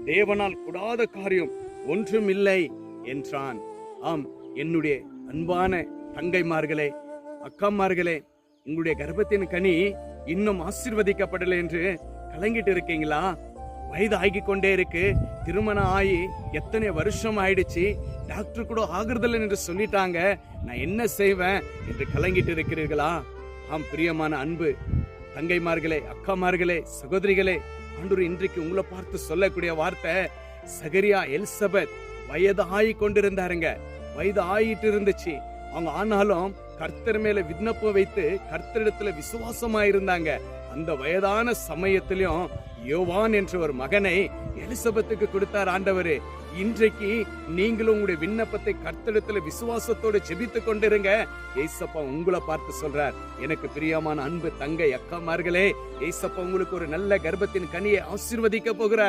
தேவனால் கூடாத காரியம் ஒன்றும் இல்லை என்றான். ஆம், என்னுடைய அன்பான தங்கைமார்களே, அக்காமார்களே, உங்களுடைய கர்ப்பத்தின் கனி இன்னும் ஆசீர்வதிக்கப்படலை என்று கலங்கிட்டு இருக்கீங்களா? வயது ஆகி கொண்டே இருக்கு, திருமணம் ஆகி எத்தனை வருஷம் ஆயிடுச்சு, டாக்டர் கூட ஆகுறதில்லை என்று சொல்லிட்டாங்க, நான் என்ன செய்வேன் என்று கலங்கிட்டு இருக்கிறீர்களா? ஆம் பிரியமான அன்பு தங்கைமார்களே, அக்காமார்களே, சகோதரிகளே, ஆண்டவர் இன்றைக்கு உங்களை பார்த்து சொல்லக்கூடிய வார்த்தை, சகரியா எலிசபெத் வயது ஆகி கொண்டிருந்தாருங்க, வயது ஆயிட்டு இருந்துச்சு. அவங்க ஆனாலும் கர்த்தர் மேல விண்ணப்பம் வைத்து கர்த்தரிடத்துல விசுவாசமா இருந்தாங்க. அந்த வயதான சமயத்திலும் யோவான் என்ற ஒரு மகனை எலிசபெத்துக்கு கொடுத்தார் ஆண்டவரே. இன்றைக்கு நீங்களும் உங்களுடைய விண்ணப்பத்தை கர்த்தரிடத்துல விசுவாசத்தோடு ஜெபித்துக் கொண்டிருங்க. ஏசப்பா உங்களை பார்த்து சொல்றார், எனக்கு பிரியமான அன்பு தங்கை அக்காமார்களே, ஏசப்பா உங்களுக்கு ஒரு நல்ல கர்ப்பத்தின் கனியை ஆசீர்வதிக்க போகிறார்.